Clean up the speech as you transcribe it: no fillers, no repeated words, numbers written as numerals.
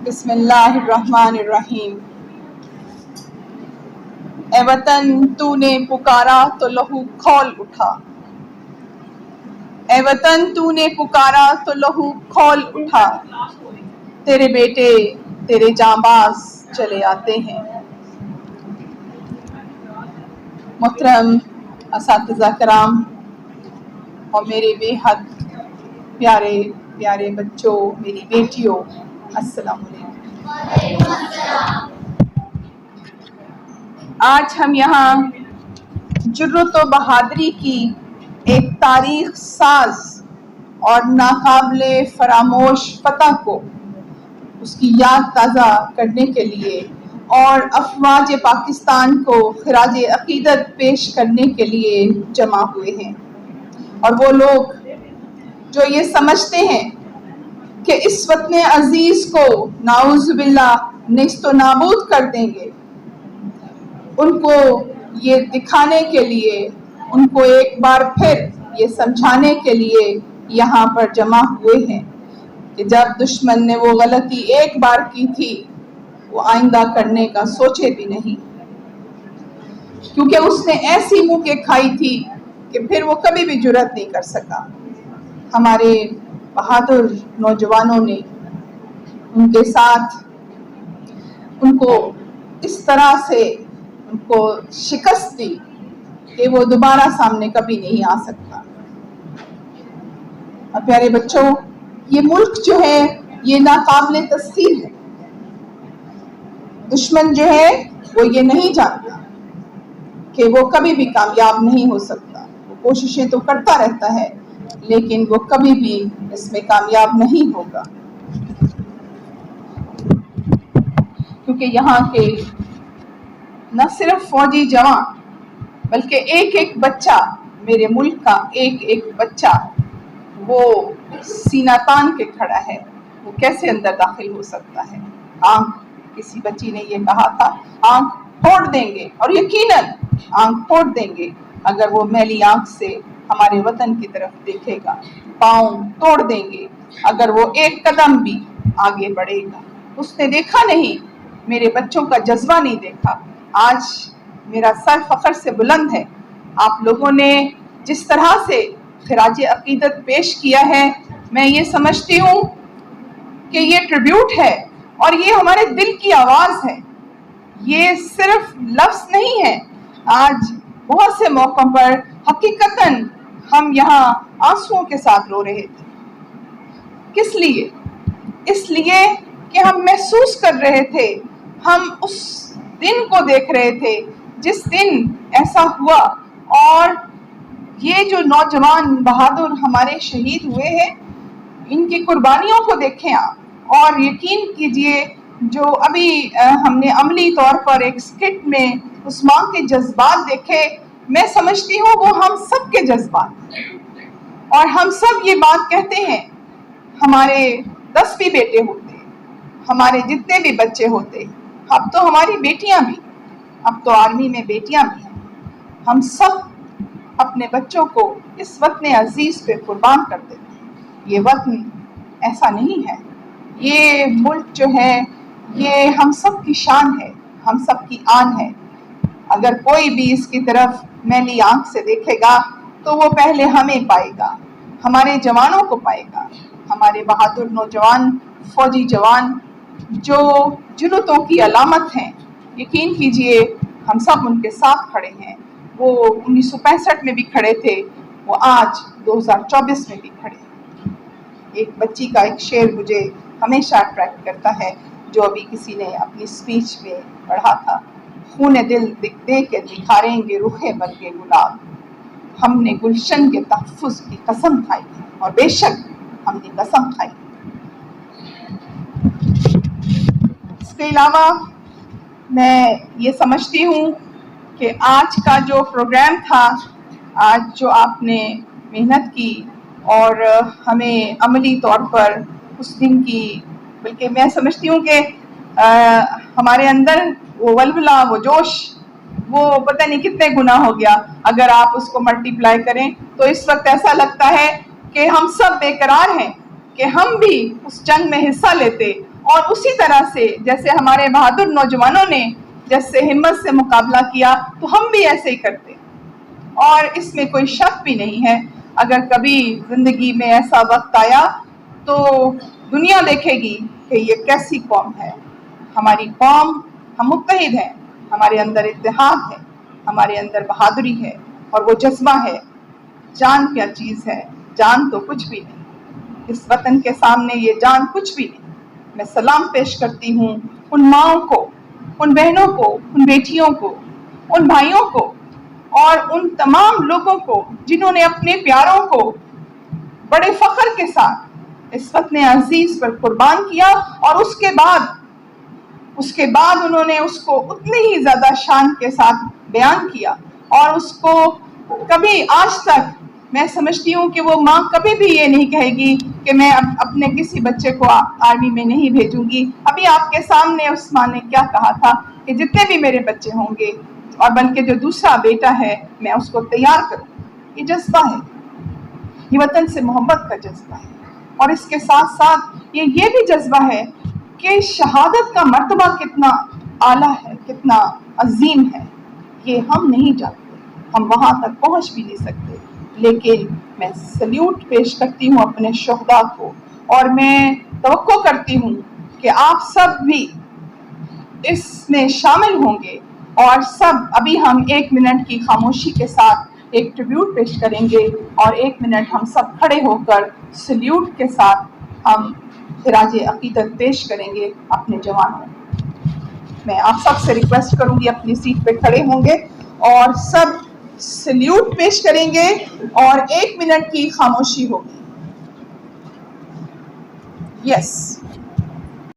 بسم اللہ الرحمن الرحیم۔ اے وطن تو نے پکارا تو لہو کھول اٹھا، اے وطن تو نے پکارا تو لہو کھول اٹھا، تیرے بیٹے تیرے جانباز چلے آتے ہیں۔ محترم اساتذہ کرام اور میرے بے حد پیارے پیارے بچوں، میری بیٹیوں، السلام علیکم۔ آج ہم یہاں جرأت و بہادری کی ایک تاریخ ساز اور ناقابل فراموش فتح کو اس کی یاد تازہ کرنے کے لیے اور افواج پاکستان کو خراج عقیدت پیش کرنے کے لیے جمع ہوئے ہیں، اور وہ لوگ جو یہ سمجھتے ہیں کہ اس وطن عزیز کو نعوذ باللہ نیست و نابود کر دیں گے، ان کو یہ دکھانے کے لیے، ان کو ایک بار پھر یہ سمجھانے کے لیے یہاں پر جمع ہوئے ہیں کہ جب دشمن نے وہ غلطی ایک بار کی تھی وہ آئندہ کرنے کا سوچے بھی نہیں، کیونکہ اس نے ایسی منہ کے کھائی تھی کہ پھر وہ کبھی بھی جرأت نہیں کر سکا۔ ہمارے بہادر نوجوانوں نے ان کے ساتھ ان کو اس طرح سے ان کو شکست دی کہ وہ دوبارہ سامنے کبھی نہیں آ سکتا۔ اور پیارے بچوں، یہ ملک جو ہے یہ ناقابل تسخیر ہے۔ دشمن جو ہے وہ یہ نہیں جانتا کہ وہ کبھی بھی کامیاب نہیں ہو سکتا، وہ کوششیں تو کرتا رہتا ہے لیکن وہ کبھی بھی اس میں کامیاب نہیں ہوگا، کیونکہ یہاں کے نہ صرف فوجی جوان بلکہ ایک ایک بچہ، میرے ملک کا ایک ایک بچہ وہ سینہ تان کے کھڑا ہے، وہ کیسے اندر داخل ہو سکتا ہے؟ آنکھ، کسی بچی نے یہ کہا تھا، آنکھ پھوڑ دیں گے، اور یقیناً آنکھ پھوڑ دیں گے اگر وہ میلی آنکھ سے ہمارے وطن کی طرف دیکھے گا، پاؤں توڑ دیں گے اگر وہ ایک قدم بھی آگے بڑھے گا۔ اس نے دیکھا نہیں، میرے بچوں کا جذبہ نہیں دیکھا۔ آج میرا سر فخر سے بلند ہے، آپ لوگوں نے جس طرح سے خراج عقیدت پیش کیا ہے، میں یہ سمجھتی ہوں کہ یہ ٹریبیوٹ ہے اور یہ ہمارے دل کی آواز ہے، یہ صرف لفظ نہیں ہے۔ آج بہت سے موقعوں پر حقیقتاً ہم یہاں آنسوؤں کے ساتھ رو رہے تھے۔ کس لیے؟ اس لیے کہ ہم محسوس کر رہے تھے، ہم اس دن کو دیکھ رہے تھے جس دن ایسا ہوا، اور یہ جو نوجوان بہادر ہمارے شہید ہوئے ہیں، ان کی قربانیوں کو دیکھیں آپ، اور یقین کیجئے جو ابھی ہم نے عملی طور پر ایک سکٹ میں اس ماں کے جذبات دیکھے، میں سمجھتی ہوں وہ ہم سب کے جذبات ہیں، اور ہم سب یہ بات کہتے ہیں، ہمارے 10 بھی بیٹے ہوتے، ہمارے جتنے بھی بچے ہوتے، اب تو ہماری بیٹیاں بھی، اب تو آرمی میں بیٹیاں بھی ہیں، ہم سب اپنے بچوں کو اس وطن عزیز پہ قربان کر دیتے ہیں۔ یہ وطن ایسا نہیں ہے، یہ ملک جو ہے یہ ہم سب کی شان ہے، ہم سب کی آن ہے۔ اگر کوئی بھی اس کی طرف میلی آنکھ سے دیکھے گا تو وہ پہلے ہمیں پائے گا، ہمارے جوانوں کو پائے گا، ہمارے بہادر نوجوان فوجی جوان جو جرأتوں کی علامت ہیں۔ یقین کیجئے ہم سب ان کے ساتھ کھڑے ہیں، وہ 1965 میں بھی کھڑے تھے، وہ آج 2024 میں بھی کھڑے ہیں۔ ایک بچی کا ایک شعر مجھے ہمیشہ اٹریکٹ کرتا ہے، جو ابھی کسی نے اپنی سپیچ میں پڑھا تھا، خون دل دے کے نکھاریں گے رخ برگ گلاب، ہم نے گلشن کے تحفظ کی قسم کھائی ہے، اور بے شک ہم نے قسم کھائی۔ اس کے علاوہ میں یہ سمجھتی ہوں کہ آج کا جو پروگرام تھا، آج جو آپ نے محنت کی اور ہمیں عملی طور پر اس دن کی، بلکہ میں سمجھتی ہوں کہ ہمارے اندر وہ ولولہ، وہ جوش، وہ پتہ نہیں کتنے گنا ہو گیا، اگر آپ اس کو ملٹیپلائی کریں تو اس وقت ایسا لگتا ہے کہ ہم سب بے قرار ہیں کہ ہم بھی اس جنگ میں حصہ لیتے اور اسی طرح سے جیسے ہمارے بہادر نوجوانوں نے جیسے ہمت سے مقابلہ کیا تو ہم بھی ایسے ہی کرتے. اور اس میں کوئی شک بھی نہیں ہے اگر کبھی زندگی میں ایسا وقت آیا تو دنیا دیکھے گی کہ یہ کیسی قوم ہے. ہماری قوم، ہم متحد ہیں، ہمارے اندر اتحاد ہے، ہمارے اندر بہادری ہے اور وہ جذبہ ہے. جان کیا چیز ہے؟ جان تو کچھ بھی نہیں. اس وطن کے سامنے یہ جان کچھ بھی نہیں. میں سلام پیش کرتی ہوں ان ماؤں کو، ان بہنوں کو، ان بیٹیوں کو، ان بھائیوں کو اور ان تمام لوگوں کو جنہوں نے اپنے پیاروں کو بڑے فخر کے ساتھ اس وطن عزیز پر قربان کیا اور اس کے بعد انہوں نے اس کو اتنی ہی زیادہ شان کے ساتھ بیان کیا. اور اس کو کبھی آج تک میں سمجھتی ہوں کہ وہ ماں کبھی بھی یہ نہیں کہے گی کہ میں اپنے کسی بچے کو آرمی میں نہیں بھیجوں گی. ابھی آپ کے سامنے اس ماں نے کیا کہا تھا کہ جتنے بھی میرے بچے ہوں گے اور بلکہ جو دوسرا بیٹا ہے میں اس کو تیار کروں. یہ جذبہ ہے، یہ وطن سے محبت کا جذبہ ہے. اور اس کے ساتھ ساتھ یہ بھی جذبہ ہے کہ شہادت کا مرتبہ کتنا اعلیٰ ہے، کتنا عظیم ہے، یہ ہم نہیں جانتے، ہم وہاں تک پہنچ بھی نہیں سکتے. لیکن میں سلیوٹ پیش کرتی ہوں اپنے شہداء کو اور میں توقع کرتی ہوں کہ آپ سب بھی اس میں شامل ہوں گے اور سب ابھی ہم 1 منٹ کی خاموشی کے ساتھ ایک ٹریبیوٹ پیش کریں گے اور 1 منٹ ہم سب کھڑے ہو کر سلیوٹ کے ساتھ ہم خراج عقیدت پیش کریں گے اپنے جوانوں. میں آپ سب سے ریکویسٹ کروں گی اپنی سیٹ پہ کھڑے ہوں گے اور سب سلیوٹ پیش کریں گے اور 1 منٹ کی خاموشی ہوگی. یس.